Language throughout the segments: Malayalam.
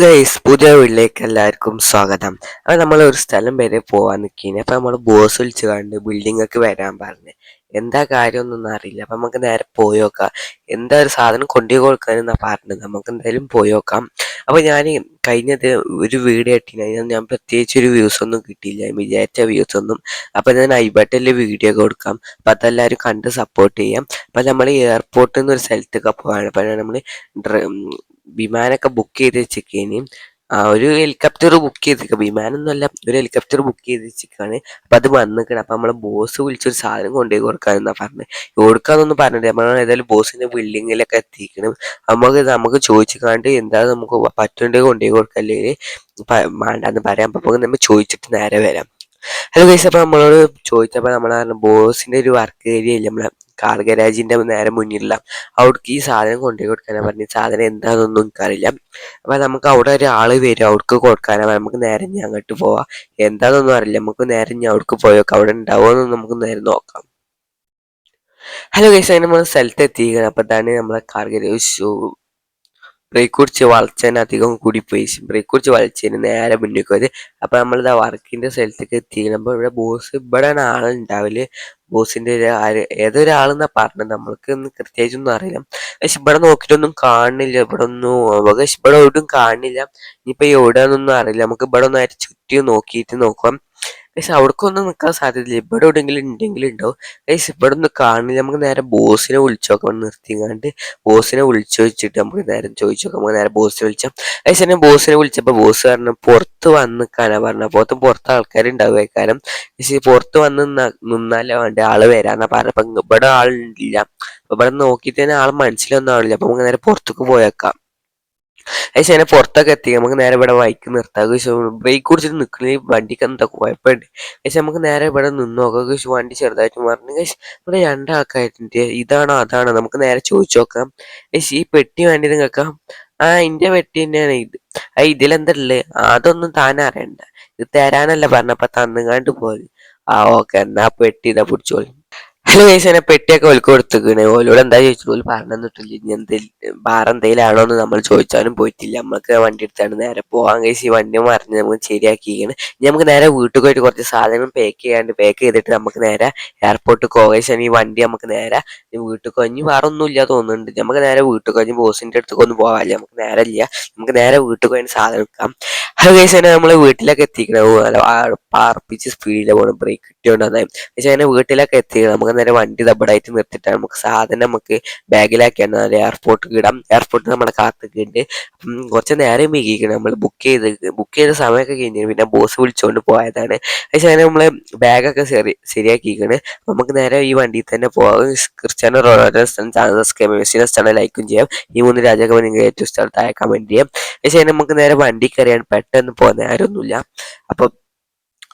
ഗൈസ് പുതിയ വീട്ടിലേക്ക് എല്ലാവർക്കും സ്വാഗതം. അപ്പോൾ നമ്മൾ ഒരു സ്ഥലം വരെ പോകാൻ നിൽക്കുന്നത്. അപ്പോൾ നമ്മൾ ബോസ് വിളിച്ച് കണ്ട് ബിൽഡിംഗ് ഒക്കെ വരാൻ പറഞ്ഞു. എന്താ കാര്യമൊന്നും അറിയില്ല. അപ്പം നമുക്ക് നേരെ പോയി നോക്കാം. എന്താ ഒരു സാധനം കൊണ്ടുപോയി കൊടുക്കാനെന്നാ പറഞ്ഞത്. നമുക്ക് എന്തായാലും പോയി നോക്കാം. അപ്പോൾ ഞാൻ കഴിഞ്ഞത് ഒരു വീഡിയോ ഇട്ടിന്, ഞാൻ പ്രത്യേകിച്ച് ഒരു വ്യൂസ് ഒന്നും കിട്ടിയില്ല, വിചാരിച്ച വ്യൂസ് ഒന്നും. അപ്പോൾ ഞാൻ ഐബട്ടിൽ വീഡിയോ കൊടുക്കാം. അപ്പോൾ അതെല്ലാവരും കണ്ട് സപ്പോർട്ട് ചെയ്യാം. അപ്പോൾ നമ്മൾ എയർപോർട്ടിൽ നിന്ന് ഒരു സ്ഥലത്തൊക്കെ പോകാണ്. അപ്പോൾ നമ്മൾ വിമാനമൊക്കെ ബുക്ക് ചെയ്ത് വെച്ചിരിക്കുകയും ഒരു ഹെലികോപ്റ്റർ ബുക്ക് ചെയ്തിരിക്കുക. വിമാനമൊന്നുമല്ല, ഒരു ഹെലികോപ്റ്റർ ബുക്ക് ചെയ്ത് വെച്ചിരിക്കുകയാണ്. അപ്പം അത് വന്നിക്കണം. അപ്പം നമ്മളെ ബോസ് വിളിച്ചൊരു സാധനം കൊണ്ടുപോയി കൊടുക്കാമെന്നാ പറഞ്ഞത്. കൊടുക്കാന്നൊന്നും പറഞ്ഞിട്ട് നമ്മൾ ഏതായാലും ബോസിന്റെ ബിൽഡിങ്ങിലൊക്കെ എത്തിക്കണം. നമുക്ക് ചോദിച്ചിക്കാണ്ട് എന്താ നമുക്ക് പറ്റുണ്ടെങ്കിൽ കൊണ്ടുപോയി കൊടുക്കാം, അല്ലെങ്കിൽ വേണ്ടാന്ന് പറയാം. അപ്പം നമ്മൾ ചോദിച്ചിട്ട് നേരെ വരാം. ഹലോ ഗൈസ്, അപ്പോൾ നമ്മളോട് ചോദിച്ചപ്പോൾ നമ്മൾ ബോസിന്റെ ഒരു വർക്ക് ഏരിയ ഇല്ല, നമ്മളെ കാർ ഗരാജിന്റെ നേരെ മുന്നിലുള്ള അവിടേക്ക് ഈ സാധനം കൊണ്ടുപോയി കൊടുക്കാനാണ് പറഞ്ഞത്. സാധനം എന്താണെന്നൊന്നും എനിക്കറിയില്ല. അപ്പം നമുക്ക് അവിടെ ഒരാൾ വരും, അവിടേക്ക് കൊടുക്കാനാണ്. നമുക്ക് നേരെ ഇനി അങ്ങോട്ട് പോവാം. എന്താണെന്നൊന്നും അറിയില്ല. നമുക്ക് നേരെ ഇനി അവിടേക്ക് പോയേക്കാം. അവിടെ ഉണ്ടാവുമെന്ന് നമുക്ക് നേരെ നോക്കാം. ഹലോ ഗൈസ്, അങ്ങനെ നമ്മൾ സ്ഥലത്ത് എത്തിയിരിക്കണം. അപ്പം തന്നെ നമ്മളെ കാർ ഗരാജ് ബ്രേക്ക് കുറിച്ച് വളച്ചതിന് അധികം കൂടിപ്പോയി. ബ്രേക്ക് കുറിച്ച് വളച്ചതിന് നേരെ മുന്നിലേക്ക് പോയത്. അപ്പം നമ്മളിതാ വർക്കിന്റെ സ്ഥലത്തേക്ക് എത്തിക്കണം. അപ്പോൾ ഇവിടെ ഇവിടെ ആളുണ്ടാവില്ല. ബോസിന്റെ ഏതൊരാളെന്നാ പറഞ്ഞത്, നമ്മൾക്ക് കൃത്യമായിട്ടൊന്നും അറിയില്ല. പക്ഷെ ഇവിടെ നോക്കിയിട്ടൊന്നും കാണുന്നില്ല. ഇവിടെ എവിടെയും കാണുന്നില്ല. ഇനിയിപ്പോൾ എവിടെയാണെന്നൊന്നും അറിയില്ല. നമുക്ക് ഇവിടെ ഒന്നായിട്ട് ചുറ്റി നോക്കിയിട്ട് നോക്കാം. പക്ഷെ അവിടേക്കൊന്നും നിൽക്കാൻ സാധ്യതയില്ല. ഇവിടെ എവിടെയെങ്കിലും ഉണ്ടോ? പക്ഷെ ഇവിടെ ഒന്നും കാണില്ല. നമുക്ക് നേരെ ബോസിനെ വിളിച്ചു നോക്കാം. നിർത്തിങ്ങാണ്ട് ബോസിനെ വിളിച്ചു വെച്ചിട്ട് നമുക്ക് നേരെ ചോദിച്ചു നോക്കാം. നമുക്ക് നേരെ ബോസിനെ വിളിച്ചാൽ പക്ഷെ തന്നെ ബോസിനെ വിളിച്ചപ്പോൾ ബോസ് പറഞ്ഞു പുറത്ത് വന്ന് നിൽക്കാനാ പറഞ്ഞത്. പുറത്ത് ആൾക്കാരുണ്ടാവുക കാരണം. പക്ഷെ പുറത്ത് വന്ന് നിന്നാലേ വേണ്ട ആള് വരാന്നാ പറഞ്ഞത്. അപ്പം ഇവിടെ ആളില്ല. അപ്പൊ ഇവിടെ നോക്കിയിട്ട് തന്നെ ആൾ മനസ്സിലൊന്നും ആളില്ല. അപ്പൊ നമുക്ക് നേരെ പുറത്തേക്ക് പോയേക്കാം. പക്ഷെ അതിനെ പുറത്തൊക്കെ എത്തി നമുക്ക് നേരെ ഇവിടെ വൈക്ക് നിർത്താം. ബ്രേക്ക് കുടിച്ചിട്ട് നിൽക്കുന്ന വണ്ടിക്ക് എന്താ കുഴപ്പമുണ്ട്. പക്ഷെ നമുക്ക് നേരെ ഇവിടെ നിന്ന് നോക്കാം. വണ്ടി ചെറുതായിട്ട് പറഞ്ഞു. ഇവിടെ രണ്ടാൾക്കാരുണ്ട്. ഇതാണോ അതാണോ നമുക്ക് നേരെ ചോദിച്ചു നോക്കാം. പക്ഷെ ഈ പെട്ടി വേണ്ടി നിങ്ങൾക്ക് ഇന്റെ പെട്ടി തന്നെയാണ് ഇത്. ഇതിലെന്താ ഉള്ളത് അതൊന്നും താൻ അറിയണ്ട. ഇത് തരാനല്ല പറഞ്ഞപ്പോ തന്നുകാണ്ട് പോയി. ഓക്കെ, എന്നാ പെട്ടി ഇതാ പിടിച്ചോളി. ഹലോ ഗൈസ്, എന്നെ പെട്ടിയൊക്കെ ഓൽക്ക് കൊടുത്തേക്കണ്. ഓലോട് എന്താ ചോദിച്ചു, ഓല് പറഞ്ഞു തന്നിട്ടില്ല. ഇനി വേറെ എന്തെങ്കിലും ആണോ എന്ന് നമ്മൾ ചോദിച്ചാലും പോയിട്ടില്ല. നമ്മൾക്ക് വണ്ടി എടുത്താണ് നേരെ പോകാൻ. കഴിച്ച് ഈ വണ്ടി മറിഞ്ഞ് നമുക്ക് ശരിയാക്കിയിരിക്കണം. ഇനി നമുക്ക് നേരെ വീട്ടിൽ പോയിട്ട് കുറച്ച് സാധനം പാക്ക് ചെയ്തിട്ട് നമുക്ക് നേരെ എയർപോർട്ടിൽ പോകാൻ. ഈ വണ്ടി നമുക്ക് നേരെ വീട്ടിൽ കഴിഞ്ഞ് വേറെ ഒന്നും ഇല്ല തോന്നുന്നുണ്ട്. നമുക്ക് നേരെ വീട്ടിൽ കഴിഞ്ഞ് ബോസിന്റെ അടുത്തേക്ക് ഒന്നും പോകാനില്ല. നമുക്ക് നേരെ ഇല്ല. നമുക്ക് നേരെ വീട്ടിൽ കഴിഞ്ഞ് സാധനം എടുക്കാം. ഹലോ ഗൈസ്, തന്നെ നമ്മൾ വീട്ടിലൊക്കെ എത്തിക്കണം. പാർപ്പിച്ച് സ്പീഡിൽ പോകണം. ബ്രേക്ക് കിട്ടിയോണ്ടായി. പക്ഷേ അങ്ങനെ വീട്ടിലൊക്കെ എത്തിക്കണം. നമുക്ക് നേരെ വണ്ടി ദബടായിട്ട് നിർത്തിയിട്ടാണ് നമുക്ക് സാധനം നമുക്ക് ബാഗിലാക്കിയാണ് നേരെ എയർപോർട്ടിൽ ഇടാം. എയർപോർട്ടിൽ നമ്മുടെ കാർത്തേക്കുണ്ട്. കുറച്ച് നേരം വൈകിക്കണം. നമ്മൾ ബുക്ക് ചെയ്ത സമയമൊക്കെ കഴിഞ്ഞു. പിന്നെ ബോസ് വിളിച്ചുകൊണ്ട് പോയതാണ്. പക്ഷേ അങ്ങനെ നമ്മൾ ബാഗൊക്കെ ശരിയാക്കിയിരിക്കണം. നമുക്ക് നേരെ ഈ വണ്ടിയിൽ തന്നെ പോകാം. ക്രിസ്ത്യാനോ റൊണാൾഡോ ചാനൽ ലൈക്കും ചെയ്യാം. ഈ 3 രാജ്യമൊക്കെ നിങ്ങൾ ഏറ്റവും ഇഷ്ടം താഴെ കമന്റ് ചെയ്യാം. പക്ഷേ നമുക്ക് നേരെ വണ്ടി കയറിയാണ് പെട്ടെന്ന് പോകുന്ന ആരൊന്നുമില്ല. അപ്പം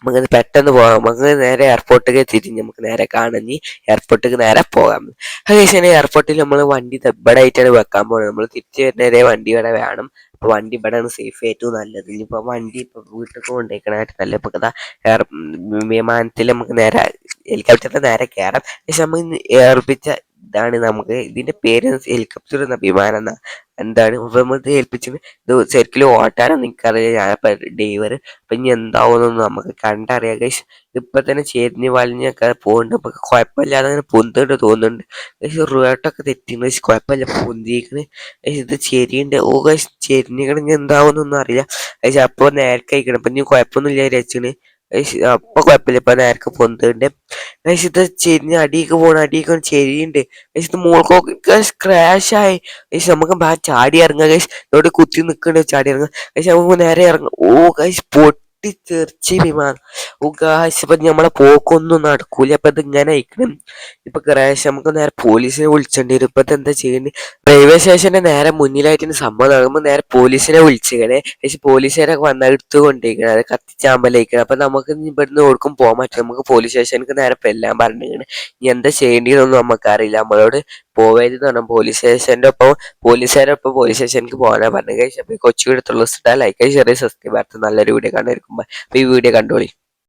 നമുക്ക് പെട്ടെന്ന് പോകാം. നമുക്ക് നേരെ എയർപോർട്ടിലേക്ക് എത്തിയിട്ട് നമുക്ക് നേരെ കാണഞ്ഞ് എയർപോർട്ടിലേക്ക് നേരെ പോകാം. അതേശം എയർപോർട്ടിൽ നമ്മൾ വണ്ടി ദബ്ബടായിട്ടാണ് വെക്കാൻ പോകുന്നത്. നമ്മൾ തിരിച്ചു വരുന്നവരെ വണ്ടി ഇവിടെ വേണം. അപ്പോൾ വണ്ടി ഇവിടെയാണ് സേഫ് ഏറ്റവും നല്ലത്. ഇനിയിപ്പോൾ വണ്ടി ഇപ്പോൾ വീട്ടിൽ കൊണ്ടുപോയിക്കണായിട്ട് നല്ല ഇപ്പോൾ വിമാനത്തിൽ നമുക്ക് നേരെ ഹെലികോപ്റ്ററിൽ നേരെ കയറാം. പക്ഷെ നമുക്ക് ഏർപ്പിച്ച ഇതാണ് നമുക്ക് ഇതിന്റെ പേര് ഹെലികോപ്റ്റർ എന്ന വിമാനം എന്നാ എന്താണ് നമ്മൾ ഏൽപ്പിച്ചത്. ഇത് ശരിക്കും ഓട്ടാനൊന്നും എനിക്കറിയില്ല. ഞാനിപ്പോൾ ഡ്രൈവർ. അപ്പം ഇനി എന്താവുമെന്നൊന്നും നമുക്ക് കണ്ടറിയാം. ഗൈസ് ഇപ്പം തന്നെ ചെരിഞ്ഞ് വലിഞ്ഞൊക്കെ പോകുന്നുണ്ട്. നമുക്ക് കുഴപ്പമില്ലാതെ അങ്ങനെ പൊന്തുണ്ട് തോന്നുന്നുണ്ട്. പക്ഷെ റേട്ടൊക്കെ തെറ്റിണ്ട്. പക്ഷെ കുഴപ്പമില്ല, പൊന്തിയിരിക്കണ്. പക്ഷെ ഇത് ചെരിയുണ്ട്. ഗൈസ് ചെരിഞ്ഞിക്കണെങ്കിൽ എന്താവുമെന്നൊന്നും അറിയില്ല. പക്ഷെ അപ്പോൾ നേരെ കഴിക്കണം. അപ്പം ഇനി കുഴപ്പമൊന്നുമില്ല വിചാരിച്ചാണ്. അപ്പൊ കുഴപ്പമില്ല, ഇപ്പൊ നേരക്ക് പൊന്തുണ്ട്. പക്ഷെ ഇത് ചെരിഞ്ഞ് അടിയൊക്കെ ചെരിയുണ്ട്. പക്ഷെ ഇത് മോൾക്കൊക്കെ ക്രാഷ് ആയി. പക്ഷെ നമുക്ക് ചാടി ഇറങ്ങാം. കഴിച്ച് ഇവിടെ കുത്തി നിൽക്കണ്ട ചാടി ഇറങ്ങാം. പക്ഷെ നമുക്ക് നേരെ ഇറങ്ങാം. കഴിച്ച് പൊട്ടിത്തെറിച്ച് വിമാനം. ഗായ്സ് ഇപ്പൊ നമ്മളെ പോക്കൊന്നും നടക്കൂല. അപ്പൊ ഇത് ഇങ്ങനെ അയക്കണം. ഇപ്പൊ ക്രാഷ് നമുക്ക് നേരെ പോലീസിനെ വിളിച്ചേണ്ടി വരും. ഇപ്പത്തെ എന്താ ചെയ്യേണ്ടത്? റെയിൽവേ സ്റ്റേഷന്റെ നേരെ മുന്നിലായിട്ട് സംഭവം നടക്കുമ്പോൾ നേരെ പോലീസിനെ വിളിച്ചിങ്ങനെ. പക്ഷെ പോലീസുകാരൊക്കെ വന്നാൽ എടുത്തു കൊണ്ടിരിക്കണം. അത് കത്തിച്ചാമ്പലേക്കണം. അപ്പൊ നമുക്ക് ഇവിടുന്ന് ഓർക്കും പോകാൻ പറ്റും. നമുക്ക് പോലീസ് സ്റ്റേഷനിക്ക് നേരെ എല്ലാം പറഞ്ഞിരിക്കണം. ഇനി എന്താ ചെയ്യേണ്ടതെന്നൊന്നും നമുക്കറിയില്ല. നമ്മളോട് പോവരുതെന്ന് പറഞ്ഞു. പോലീസ് സ്റ്റേഷന്റെ ഒപ്പം പോലീസുകാരൊപ്പം പോലീസ് സ്റ്റേഷനിക്ക് പോകാനാ പറഞ്ഞു. കഴിച്ചപ്പോൾ കൊച്ചു എടുത്തുള്ള ലൈക്ക് ചെറിയ സബ്സ്ക്രൈബ് നല്ലൊരു വീഡിയോ കണ്ടിരിക്കുമ്പോൾ ഈ വീഡിയോ കണ്ടോളി.